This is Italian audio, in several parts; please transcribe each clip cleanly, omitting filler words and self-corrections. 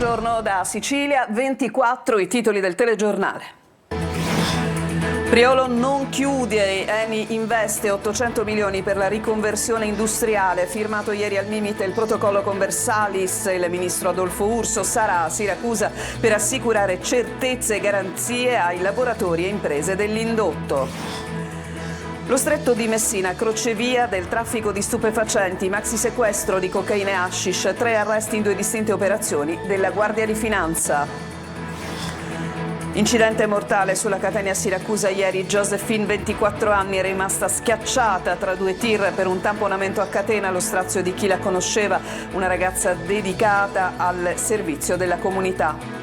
Buongiorno da Sicilia, 24 i titoli del telegiornale. Priolo non chiude, Eni investe 800 milioni per la riconversione industriale, firmato ieri al Mimit il protocollo con Versalis, il ministro Adolfo Urso sarà a Siracusa per assicurare certezze e garanzie ai lavoratori e imprese dell'indotto. Lo stretto di Messina, crocevia del traffico di stupefacenti, maxi sequestro di cocaina e hashish, 3 arresti in 2 distinte operazioni della Guardia di Finanza. Incidente mortale sulla Catania Siracusa ieri, Josephine 24 anni è rimasta schiacciata tra 2 tir per un tamponamento a catena allo strazio di chi la conosceva, una ragazza dedicata al servizio della comunità.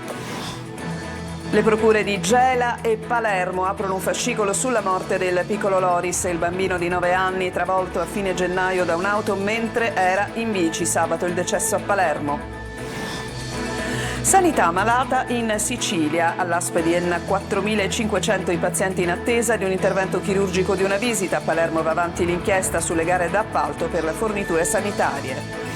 Le procure di Gela e Palermo aprono un fascicolo sulla morte del piccolo Loris, il bambino di 9 anni travolto a fine gennaio da un'auto mentre era in bici. Sabato il decesso a Palermo. Sanità malata in Sicilia. All'ASP di Enna 4.500 i pazienti in attesa di un intervento chirurgico di una visita. A Palermo va avanti l'inchiesta sulle gare d'appalto per le forniture sanitarie.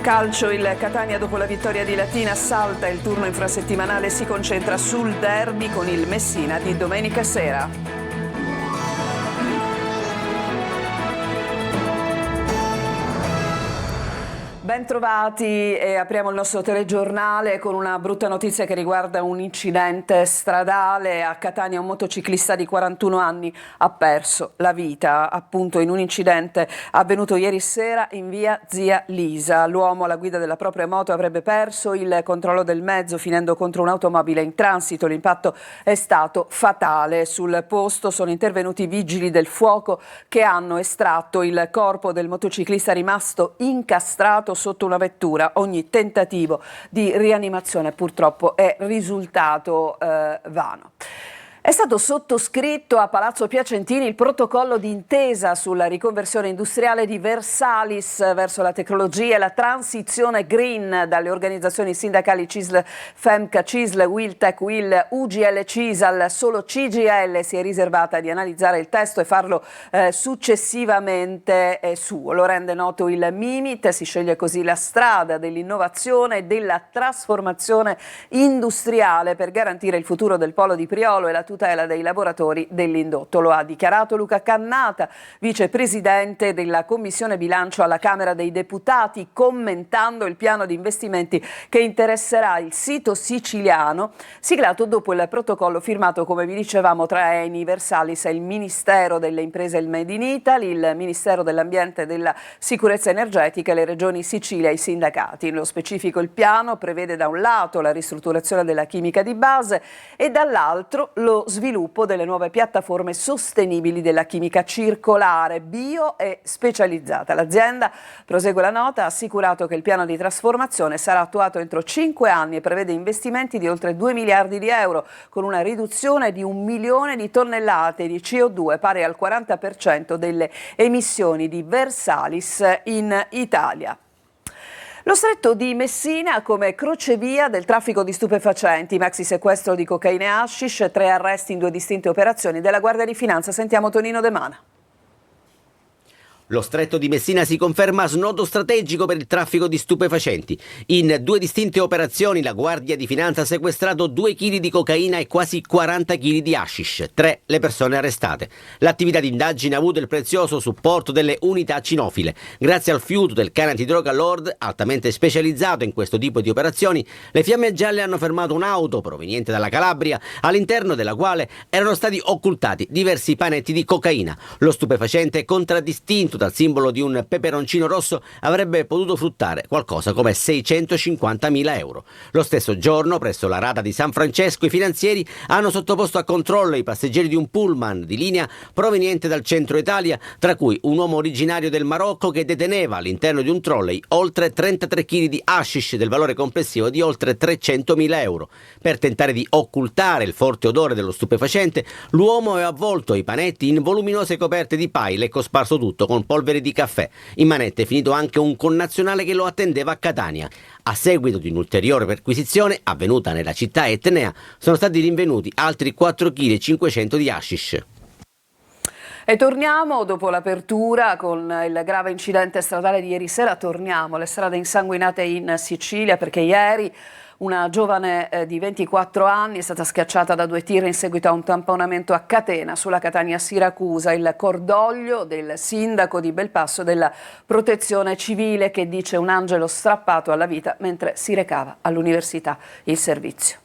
Calcio, il Catania dopo la vittoria di Latina salta il turno infrasettimanale, si concentra sul derby con il Messina di domenica sera. Bentrovati e apriamo il nostro telegiornale con una brutta notizia che riguarda un incidente stradale. A Catania un motociclista di 41 anni ha perso la vita appunto in un incidente avvenuto ieri sera in via Zia Lisa. L'uomo alla guida della propria moto avrebbe perso il controllo del mezzo finendo contro un'automobile in transito. L'impatto è stato fatale. Sul posto sono intervenuti vigili del fuoco che hanno estratto il corpo del motociclista rimasto incastrato sotto una vettura. Ogni tentativo di rianimazione purtroppo è risultato vano. È stato sottoscritto a Palazzo Piacentini il protocollo d'intesa sulla riconversione industriale di Versalis verso la tecnologia e la transizione green dalle organizzazioni sindacali CISL, FEMCA, CISL, WILTEC, WIL, UGL, CISAL. Solo CGL si è riservata di analizzare il testo e farlo successivamente suo. Lo rende noto il Mimit, si sceglie così la strada dell'innovazione e della trasformazione industriale per garantire il futuro del polo di Priolo e la tutela dei lavoratori dell'indotto. Lo ha dichiarato Luca Cannata, vicepresidente della Commissione Bilancio alla Camera dei Deputati, commentando il piano di investimenti che interesserà il sito siciliano, siglato dopo il protocollo firmato, come vi dicevamo, tra Eni, Versalis e il Ministero delle Imprese e il Made in Italy, il Ministero dell'Ambiente e della Sicurezza Energetica e le regioni Sicilia e i sindacati. Nello specifico il piano prevede da un lato la ristrutturazione della chimica di base e dall'altro lo sviluppo delle nuove piattaforme sostenibili della chimica circolare, bio e specializzata. L'azienda, prosegue la nota, ha assicurato che il piano di trasformazione sarà attuato entro 5 anni e prevede investimenti di oltre 2 miliardi di euro, con una riduzione di 1 milione di tonnellate di CO2, pari al 40% delle emissioni di Versalis in Italia. Lo stretto di Messina come crocevia del traffico di stupefacenti, maxi sequestro di cocaina e hashish, 3 arresti in 2 distinte operazioni della Guardia di Finanza. Sentiamo Tonino De Mana. Lo stretto di Messina si conferma snodo strategico per il traffico di stupefacenti. In 2 distinte operazioni la Guardia di Finanza ha sequestrato 2 kg di cocaina e quasi 40 kg di hashish. 3 le persone arrestate. L'attività di indagine ha avuto il prezioso supporto delle unità cinofile. Grazie al fiuto del cane antidroga Lord, altamente specializzato in questo tipo di operazioni, le fiamme gialle hanno fermato un'auto proveniente dalla Calabria, all'interno della quale erano stati occultati diversi panetti di cocaina. Lo stupefacente, contraddistinto dal simbolo di un peperoncino rosso, avrebbe potuto fruttare qualcosa come 650.000 euro. Lo stesso giorno, presso la rada di San Francesco, i finanzieri hanno sottoposto a controllo i passeggeri di un pullman di linea proveniente dal centro Italia, tra cui un uomo originario del Marocco che deteneva all'interno di un trolley oltre 33 kg di hashish del valore complessivo di oltre 300.000 euro. Per tentare di occultare il forte odore dello stupefacente, l'uomo aveva avvolto i panetti in voluminose coperte di pile e cosparso tutto con polvere di caffè. In manette è finito anche un connazionale che lo attendeva a Catania. A seguito di un'ulteriore perquisizione avvenuta nella città etnea, sono stati rinvenuti altri 4,5 kg di hashish. E torniamo dopo l'apertura con il grave incidente stradale di ieri sera. Torniamo alle strade insanguinate in Sicilia, perché ieri una giovane di 24 anni è stata schiacciata da 2 tir in seguito a un tamponamento a catena sulla Catania-Siracusa. Il cordoglio del sindaco di Belpasso della Protezione Civile, che dice un angelo strappato alla vita mentre si recava all'università il servizio.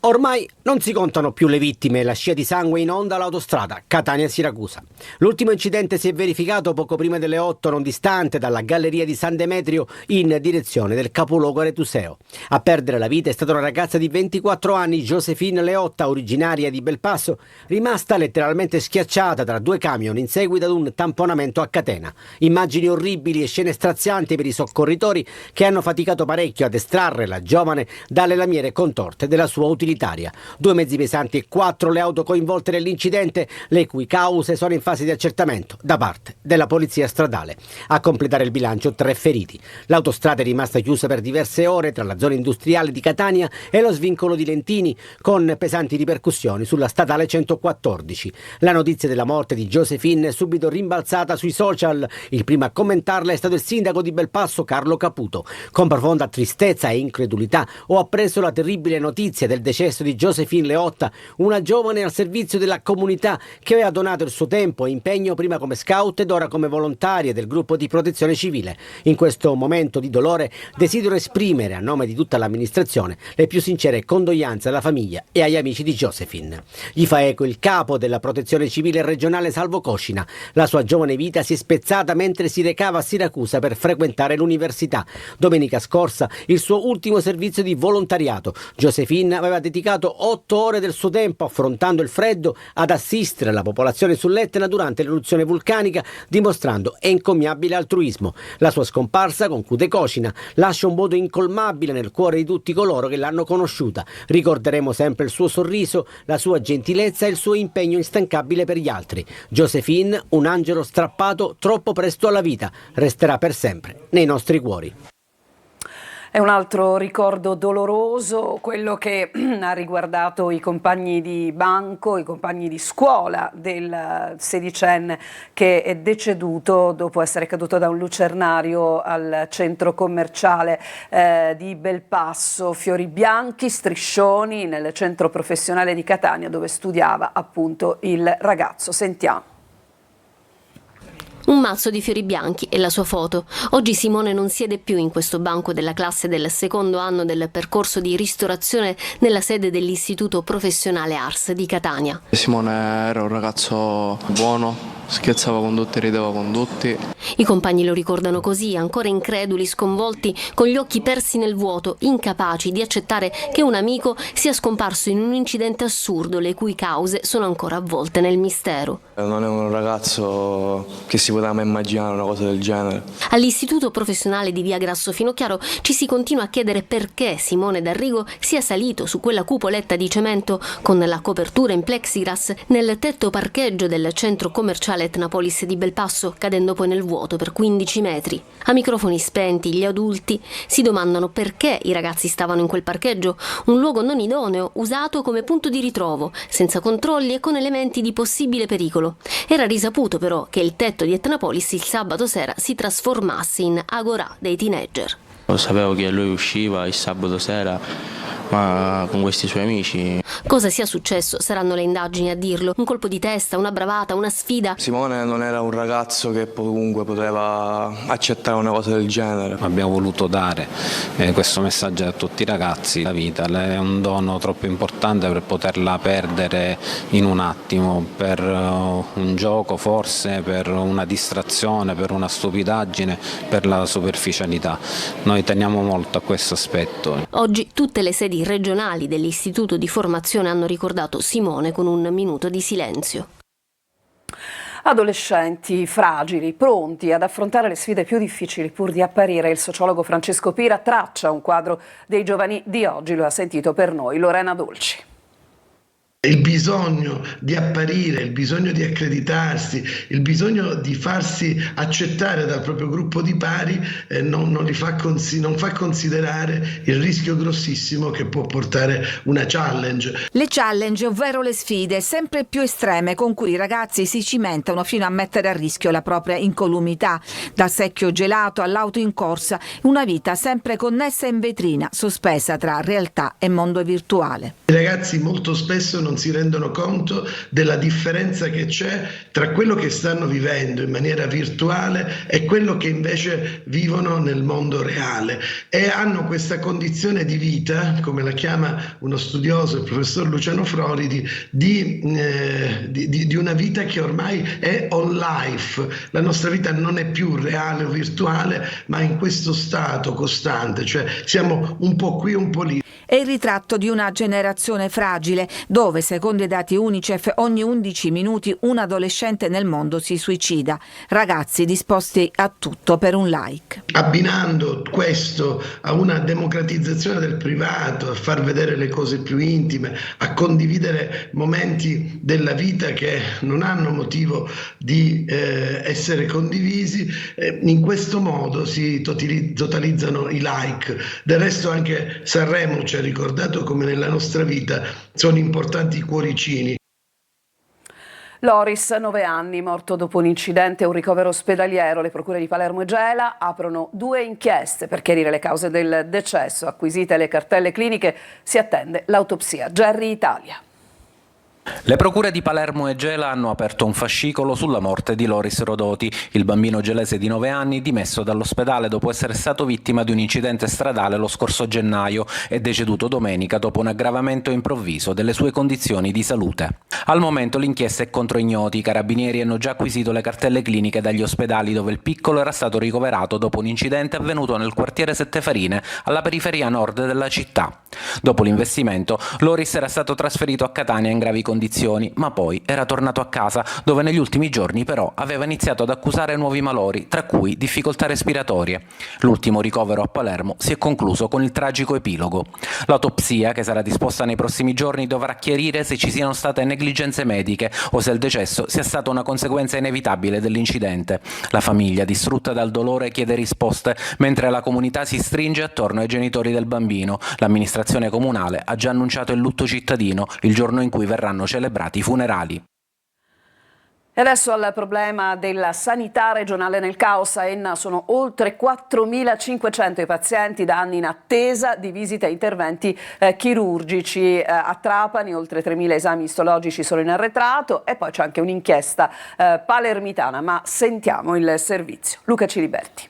Ormai non si contano più le vittime e la scia di sangue inonda l'autostrada Catania-Siracusa. L'ultimo incidente si è verificato poco prima delle 8, non distante dalla galleria di San Demetrio in direzione del capoluogo aretuseo. A perdere la vita è stata una ragazza di 24 anni, Josephine Leotta, originaria di Belpasso, rimasta letteralmente schiacciata tra 2 camion in seguito ad un tamponamento a catena. Immagini orribili e scene strazianti per i soccorritori, che hanno faticato parecchio ad estrarre la giovane dalle lamiere contorte della sua utilitaria. 2 mezzi pesanti e 4 le auto coinvolte nell'incidente, le cui cause sono in fase di accertamento da parte della polizia stradale. A completare il bilancio 3 feriti. L'autostrada è rimasta chiusa per diverse ore tra la zona industriale di Catania e lo svincolo di Lentini, con pesanti ripercussioni sulla statale 114. La notizia della morte di Josephine è subito rimbalzata sui social. Il primo a commentarla è stato il sindaco di Belpasso, Carlo Caputo. Con profonda tristezza e incredulità ho appreso la terribile notizia del decesso di Josephine Leotta, una giovane al servizio della comunità che aveva donato il suo tempo e impegno prima come scout ed ora come volontaria del gruppo di protezione civile. In questo momento di dolore desidero esprimere a nome di tutta l'amministrazione le più sincere condoglianze alla famiglia e agli amici di Josephine. Gli fa eco il capo della protezione civile regionale Salvo Coscina. La sua giovane vita si è spezzata mentre si recava a Siracusa per frequentare l'università. Domenica scorsa il suo ultimo servizio di volontariato. Josephine aveva dedicato 8 ore del suo tempo, affrontando il freddo, ad assistere la popolazione sull'Etna durante l'eruzione vulcanica, dimostrando encomiabile altruismo. La sua scomparsa, conclude Coscina, lascia un vuoto incolmabile nel cuore di tutti coloro che l'hanno conosciuta. Ricorderemo sempre il suo sorriso, la sua gentilezza e il suo impegno instancabile per gli altri. Josephine, un angelo strappato troppo presto alla vita, resterà per sempre nei nostri cuori. È un altro ricordo doloroso, quello che ha riguardato i compagni di banco, i compagni di scuola del sedicenne che è deceduto dopo essere caduto da un lucernario al centro commerciale di Belpasso. Fiori bianchi, striscioni nel centro professionale di Catania, dove studiava appunto il ragazzo. Sentiamo. Un mazzo di fiori bianchi e la sua foto. Oggi Simone non siede più in questo banco della classe del 2° anno del percorso di ristorazione nella sede dell'Istituto Professionale Ars di Catania. Simone era un ragazzo buono, scherzava con tutti, rideva con tutti. I compagni lo ricordano così, ancora increduli, sconvolti, con gli occhi persi nel vuoto, incapaci di accettare che un amico sia scomparso in un incidente assurdo, le cui cause sono ancora avvolte nel mistero. Non è un ragazzo che si poteva mai immaginare una cosa del genere. All'Istituto Professionale di Via Grasso Finocchiaro ci si continua a chiedere perché Simone D'Arrigo sia salito su quella cupoletta di cemento con la copertura in plexiglass nel tetto parcheggio del centro commerciale Etnapolis di Belpasso, cadendo poi nel vuoto per 15 metri. A microfoni spenti gli adulti si domandano perché i ragazzi stavano in quel parcheggio, un luogo non idoneo, usato come punto di ritrovo, senza controlli e con elementi di possibile pericolo. Era risaputo però che il tetto di Etnapolis il sabato sera si trasformasse in agorà dei teenager. Sapevo che lui usciva il sabato sera ma con questi suoi amici. Cosa sia successo saranno le indagini a dirlo. Un colpo di testa, una bravata, una sfida. Simone non era un ragazzo che comunque poteva accettare una cosa del genere. Abbiamo voluto dare questo messaggio a tutti i ragazzi. La vita è un dono troppo importante per poterla perdere in un attimo, per un gioco forse, per una distrazione, per una stupidaggine, per la superficialità. Noi teniamo molto a questo aspetto. Oggi tutte le sedi regionali dell'Istituto di Formazione hanno ricordato Simone con un minuto di silenzio. Adolescenti fragili, pronti ad affrontare le sfide più difficili pur di apparire. Il sociologo Francesco Pira traccia un quadro dei giovani di oggi, lo ha sentito per noi Lorena Dolci. Il bisogno di apparire, il bisogno di accreditarsi, il bisogno di farsi accettare dal proprio gruppo di pari non fa considerare il rischio grossissimo che può portare una challenge. Le challenge, ovvero le sfide sempre più estreme con cui i ragazzi si cimentano fino a mettere a rischio la propria incolumità. Dal secchio gelato all'auto in corsa, una vita sempre connessa in vetrina, sospesa tra realtà e mondo virtuale. I ragazzi molto spesso non si rendono conto della differenza che c'è tra quello che stanno vivendo in maniera virtuale e quello che invece vivono nel mondo reale, e hanno questa condizione di vita, come la chiama uno studioso, il professor Luciano Floridi, di una vita che ormai è on life. La nostra vita non è più reale o virtuale, ma in questo stato costante, cioè siamo un po' qui, un po' lì. È il ritratto di una generazione fragile, dove, secondo i dati UNICEF, ogni 11 minuti un adolescente nel mondo si suicida. Ragazzi disposti a tutto per un like. Abbinando questo a una democratizzazione del privato, a far vedere le cose più intime, a condividere momenti della vita che non hanno motivo di essere condivisi, in questo modo si totalizzano i like. Del resto anche Sanremo ci ha ricordato come nella nostra vita sono importanti i cuoricini. Loris, 9 anni, morto dopo un incidente e un ricovero ospedaliero. Le procure di Palermo e Gela aprono 2 inchieste per chiarire le cause del decesso. Acquisite le cartelle cliniche, si attende l'autopsia. Gerry Italia. Le procure di Palermo e Gela hanno aperto un fascicolo sulla morte di Loris Rodoti, il bambino gelese di 9 anni dimesso dall'ospedale dopo essere stato vittima di un incidente stradale lo scorso gennaio e deceduto domenica dopo un aggravamento improvviso delle sue condizioni di salute. Al momento l'inchiesta è contro ignoti. I carabinieri hanno già acquisito le cartelle cliniche dagli ospedali dove il piccolo era stato ricoverato dopo un incidente avvenuto nel quartiere Sette Farine, alla periferia nord della città. Dopo l'investimento, Loris era stato trasferito a Catania in gravi condizioni, ma poi era tornato a casa, dove negli ultimi giorni però aveva iniziato ad accusare nuovi malori, tra cui difficoltà respiratorie. L'ultimo ricovero a Palermo si è concluso con il tragico epilogo. L'autopsia, che sarà disposta nei prossimi giorni, dovrà chiarire se ci siano state negligenze mediche o se il decesso sia stata una conseguenza inevitabile dell'incidente. La famiglia, distrutta dal dolore, chiede risposte, mentre la comunità si stringe attorno ai genitori del bambino. L'amministrazione comunale ha già annunciato il lutto cittadino, il giorno in cui verranno celebrati i funerali. E adesso al problema della sanità regionale nel caos. A Enna sono oltre 4.500 i pazienti da anni in attesa di visite e interventi chirurgici. A Trapani oltre 3.000 esami istologici sono in arretrato, e poi c'è anche un'inchiesta palermitana, ma sentiamo il servizio. Luca Ciliberti.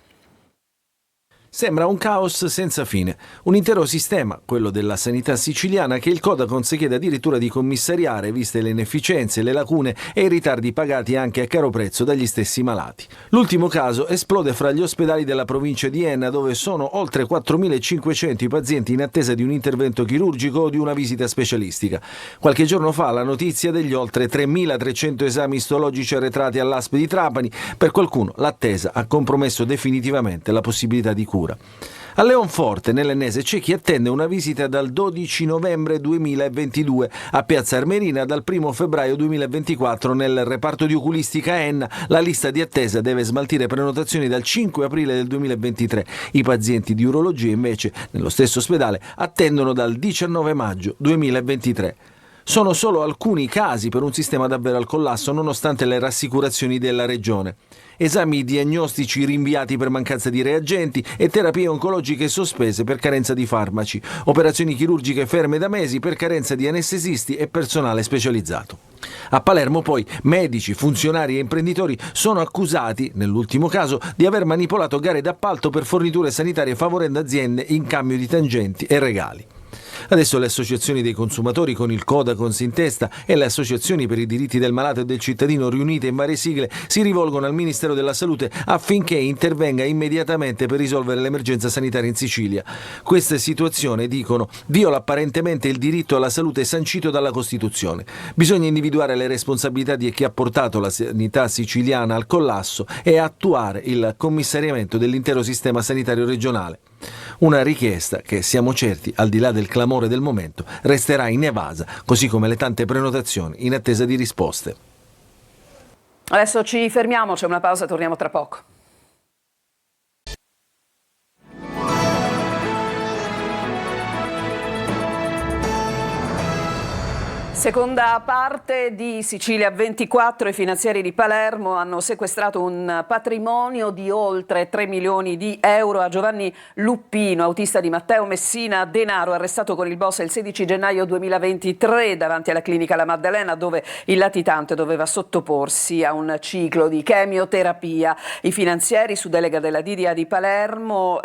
Sembra un caos senza fine, un intero sistema, quello della sanità siciliana, che il Codacons chiede addirittura di commissariare, viste le inefficienze, le lacune e i ritardi pagati anche a caro prezzo dagli stessi malati. L'ultimo caso esplode fra gli ospedali della provincia di Enna, dove sono oltre 4.500 i pazienti in attesa di un intervento chirurgico o di una visita specialistica. Qualche giorno fa la notizia degli oltre 3.300 esami istologici arretrati all'ASP di Trapani. Per qualcuno l'attesa ha compromesso definitivamente la possibilità di cura. A Leonforte, nell'Ennese, c'è chi attende una visita dal 12 novembre 2022, a Piazza Armerina dal 1 febbraio 2024. Nel reparto di oculistica Enna la lista di attesa deve smaltire prenotazioni dal 5 aprile del 2023. I pazienti di urologia invece nello stesso ospedale attendono dal 19 maggio 2023. Sono solo alcuni casi per un sistema davvero al collasso, nonostante le rassicurazioni della regione. Esami diagnostici rinviati per mancanza di reagenti e terapie oncologiche sospese per carenza di farmaci. Operazioni chirurgiche ferme da mesi per carenza di anestesisti e personale specializzato. A Palermo poi medici, funzionari e imprenditori sono accusati, nell'ultimo caso, di aver manipolato gare d'appalto per forniture sanitarie favorendo aziende in cambio di tangenti e regali. Adesso le associazioni dei consumatori, con il Codacons in testa, e le associazioni per i diritti del malato e del cittadino, riunite in varie sigle, si rivolgono al Ministero della Salute affinché intervenga immediatamente per risolvere l'emergenza sanitaria in Sicilia. Questa situazione, dicono, viola apparentemente il diritto alla salute sancito dalla Costituzione. Bisogna individuare le responsabilità di chi ha portato la sanità siciliana al collasso e attuare il commissariamento dell'intero sistema sanitario regionale. Una richiesta che, siamo certi, al di là del clamore del momento, resterà inevasa, così come le tante prenotazioni in attesa di risposte. Adesso ci fermiamo, c'è una pausa, torniamo tra poco. Seconda parte di Sicilia 24, i finanzieri di Palermo hanno sequestrato un patrimonio di oltre 3 milioni di euro a Giovanni Luppino, autista di Matteo Messina Denaro, arrestato con il boss il 16 gennaio 2023 davanti alla clinica La Maddalena, dove il latitante doveva sottoporsi a un ciclo di chemioterapia. I finanzieri, su delega della DDA di Palermo,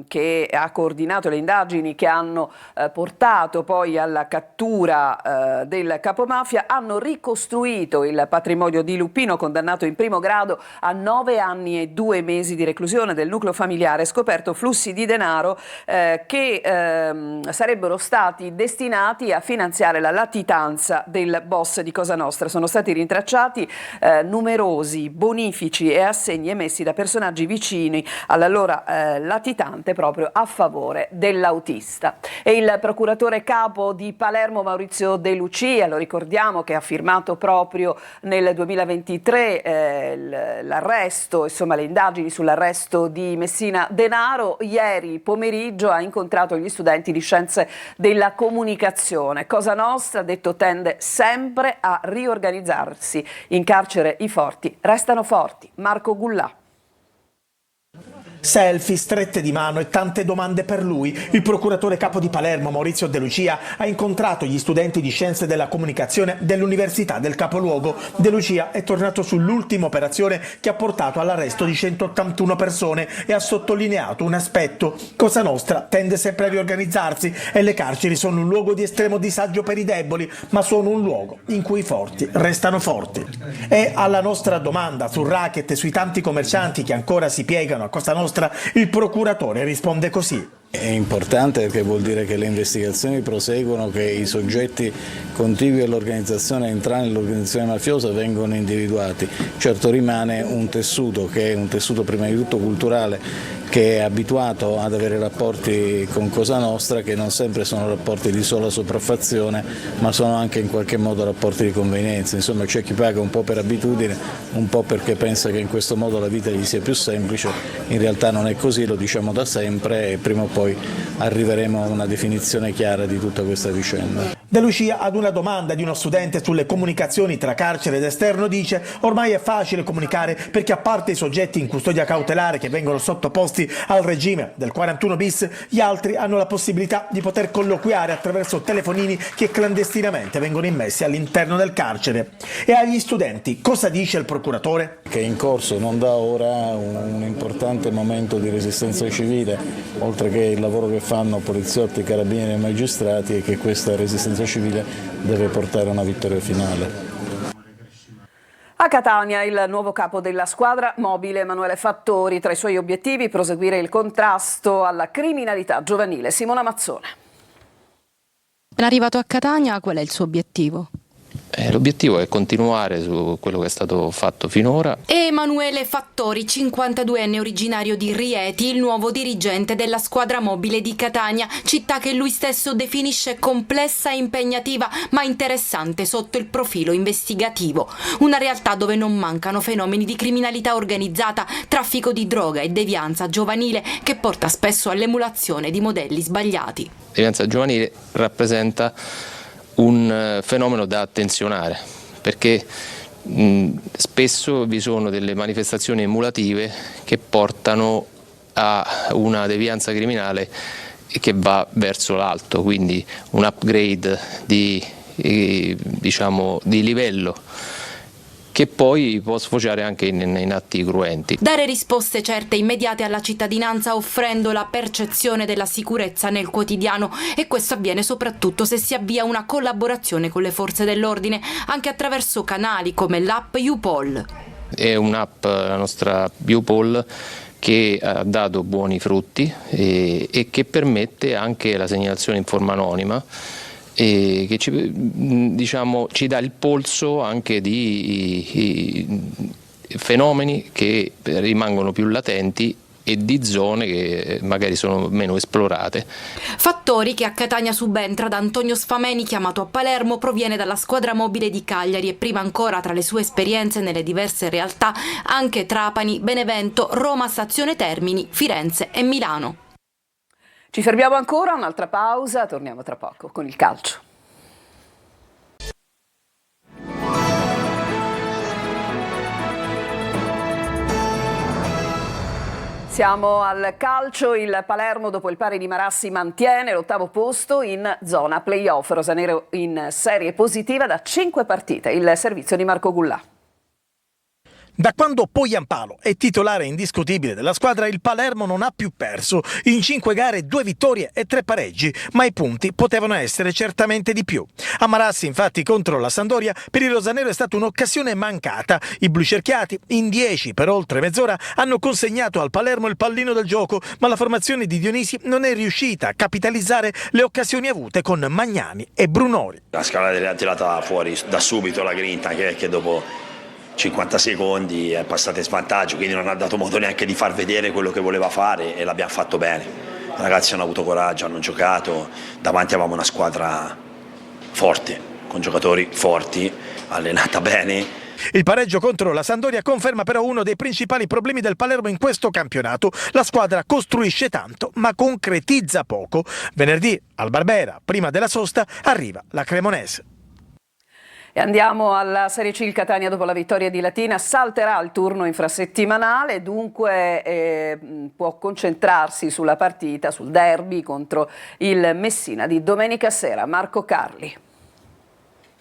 che ha coordinato le indagini che hanno portato poi alla cattura del capomafia, hanno ricostruito il patrimonio di Luppino, condannato in primo grado a 9 anni e 2 mesi di reclusione del nucleo familiare, scoperto flussi di denaro che sarebbero stati destinati a finanziare la latitanza del boss di Cosa Nostra. Sono stati rintracciati numerosi bonifici e assegni emessi da personaggi vicini all'allora latitante proprio a favore dell'autista. E il procuratore capo di Palermo, Maurizio De Lucia, lo ricordiamo, che ha firmato proprio nel 2023 l'arresto, insomma le indagini sull'arresto di Messina Denaro, ieri pomeriggio ha incontrato gli studenti di scienze della comunicazione. Cosa Nostra, ha detto, tende sempre a riorganizzarsi. In carcere i forti restano forti. Marco Gullà. Selfie, strette di mano e tante domande per lui. Il procuratore capo di Palermo, Maurizio De Lucia, ha incontrato gli studenti di scienze della comunicazione dell'Università del capoluogo. De Lucia è tornato sull'ultima operazione che ha portato all'arresto di 181 persone e ha sottolineato un aspetto: Cosa Nostra tende sempre a riorganizzarsi e le carceri sono un luogo di estremo disagio per i deboli, ma sono un luogo in cui i forti restano forti. E alla nostra domanda sul racket e sui tanti commercianti che ancora si piegano a Cosa Nostra, il procuratore risponde così. È importante perché vuol dire che le investigazioni proseguono, che i soggetti contigui all'organizzazione, entrare nell'organizzazione mafiosa, vengono individuati. Certo rimane un tessuto che è un tessuto prima di tutto culturale, che è abituato ad avere rapporti con Cosa Nostra, che non sempre sono rapporti di sola sopraffazione, ma sono anche in qualche modo rapporti di convenienza. Insomma, c'è chi paga un po' per abitudine, un po' perché pensa che in questo modo la vita gli sia più semplice. In realtà non è così, lo diciamo da sempre, e prima o poi arriveremo a una definizione chiara di tutta questa vicenda. De Lucia, ad una domanda di uno studente sulle comunicazioni tra carcere ed esterno, dice: ormai è facile comunicare perché, a parte i soggetti in custodia cautelare che vengono sottoposti al regime del 41 bis, gli altri hanno la possibilità di poter colloquiare attraverso telefonini che clandestinamente vengono immessi all'interno del carcere. E agli studenti cosa dice il procuratore? Che è in corso non da ora un importante momento di resistenza civile, oltre che il lavoro che fanno poliziotti, carabinieri e magistrati, e che questa resistenza civile deve portare a una vittoria finale. A Catania il nuovo capo della squadra mobile Emanuele Fattori, tra i suoi obiettivi proseguire il contrasto alla criminalità giovanile. Simona Mazzone. È arrivato a Catania, qual è il suo obiettivo? L'obiettivo è continuare su quello che è stato fatto finora. Emanuele Fattori, 52enne originario di Rieti, il nuovo dirigente della squadra mobile di Catania, città che lui stesso definisce complessa e impegnativa, ma interessante sotto il profilo investigativo. Una realtà dove non mancano fenomeni di criminalità organizzata, traffico di droga e devianza giovanile che porta spesso all'emulazione di modelli sbagliati. Devianza giovanile rappresenta un fenomeno da attenzionare, perché spesso vi sono delle manifestazioni emulative che portano a una devianza criminale che va verso l'alto, quindi un upgrade di livello, che poi può sfociare anche in atti cruenti. Dare risposte certe e immediate alla cittadinanza, offrendo la percezione della sicurezza nel quotidiano, e questo avviene soprattutto se si avvia una collaborazione con le forze dell'ordine, anche attraverso canali come l'app YouPol. È un'app, la nostra YouPol, che ha dato buoni frutti e che permette anche la segnalazione in forma anonima, e che ci dà il polso anche di fenomeni che rimangono più latenti e di zone che magari sono meno esplorate. Fattori che a Catania subentra da Antonio Sfameni, chiamato a Palermo, proviene dalla squadra mobile di Cagliari e prima ancora tra le sue esperienze nelle diverse realtà anche Trapani, Benevento, Roma, Stazione Termini, Firenze e Milano. Ci fermiamo ancora, un'altra pausa, torniamo tra poco con il calcio. Siamo al calcio, il Palermo dopo il pari di Marassi mantiene l'8° posto in zona play-off, rosanero in serie positiva da 5 partite, il servizio di Marco Gullà. Da quando Poyampalo è titolare indiscutibile della squadra, il Palermo non ha più perso. In 5 gare 2 vittorie e 3 pareggi, ma i punti potevano essere certamente di più. A Marassi, infatti, contro la Sampdoria, per il rosanero è stata un'occasione mancata. I blucerchiati, in 10 per oltre mezz'ora, hanno consegnato al Palermo il pallino del gioco, ma la formazione di Dionisi non è riuscita a capitalizzare le occasioni avute con Magnani e Brunori. La Scala ha tirata fuori da subito la grinta, che dopo 50 secondi è passata in svantaggio, quindi non ha dato modo neanche di far vedere quello che voleva fare e l'abbiamo fatto bene. I ragazzi hanno avuto coraggio, hanno giocato, davanti avevamo una squadra forte, con giocatori forti, allenata bene. Il pareggio contro la Sampdoria conferma però uno dei principali problemi del Palermo in questo campionato. La squadra costruisce tanto ma concretizza poco. Venerdì al Barbera, prima della sosta, arriva la Cremonese. E andiamo alla Serie C. Il Catania dopo la vittoria di Latina salterà il turno infrasettimanale, dunque può concentrarsi sulla partita, sul derby contro il Messina di domenica sera. Marco Carli.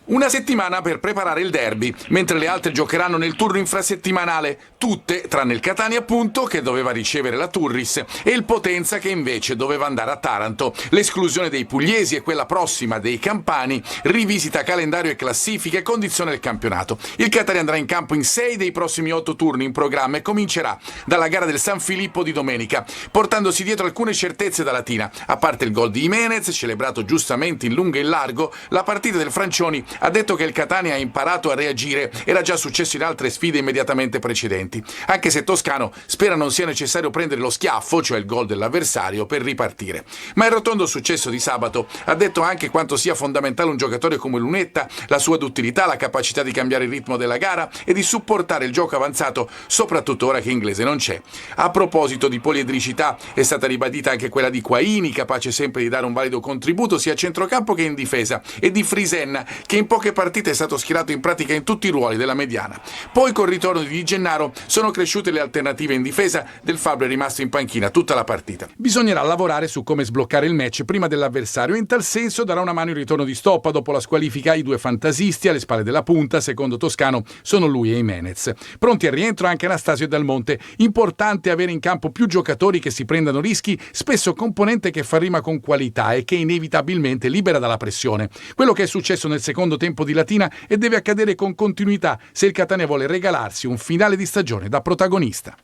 Una settimana per preparare il derby, mentre le altre giocheranno nel turno infrasettimanale, tutte tranne il Catania appunto che doveva ricevere la Turris e il Potenza che invece doveva andare a Taranto. L'esclusione dei pugliesi e quella prossima dei campani rivisita calendario e classifiche e condizione del campionato. Il Catania andrà in campo in 6 dei prossimi 8 turni in programma e comincerà dalla gara del San Filippo di domenica, portandosi dietro alcune certezze da Latina. A parte il gol di Jimenez, celebrato giustamente in lungo e in largo, la partita del Francioni ha detto che il Catania ha imparato a reagire, era già successo in altre sfide immediatamente precedenti, anche se Toscano spera non sia necessario prendere lo schiaffo, cioè il gol dell'avversario, per ripartire. Ma il rotondo successo di sabato ha detto anche quanto sia fondamentale un giocatore come Lunetta, la sua duttilità, la capacità di cambiare il ritmo della gara e di supportare il gioco avanzato, soprattutto ora che Inglese non c'è. A proposito di poliedricità, è stata ribadita anche quella di Quaini, capace sempre di dare un valido contributo sia a centrocampo che in difesa, e di Frisenna, che in poche partite è stato schierato in pratica in tutti i ruoli della mediana. Poi col ritorno di Di Gennaro sono cresciute le alternative in difesa, Del Fabbro è rimasto in panchina tutta la partita. Bisognerà lavorare su come sbloccare il match prima dell'avversario e in tal senso darà una mano il ritorno di Stoppa dopo la squalifica. I due fantasisti alle spalle della punta, secondo Toscano, sono lui e Jimenez. Pronti al rientro anche Anastasio e Dal Monte. Importante avere in campo più giocatori che si prendano rischi, spesso componente che fa rima con qualità e che inevitabilmente libera dalla pressione. Quello che è successo nel secondo tempo di Latina e deve accadere con continuità se il Catania vuole regalarsi un finale di stagione da protagonista.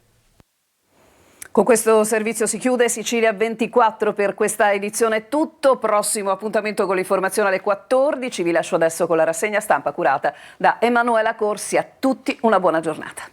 Con questo servizio si chiude Sicilia 24 per questa edizione è tutto. Prossimo appuntamento con l'informazione alle 14. Vi lascio adesso con la rassegna stampa curata da Emanuela Corsi. A tutti una buona giornata.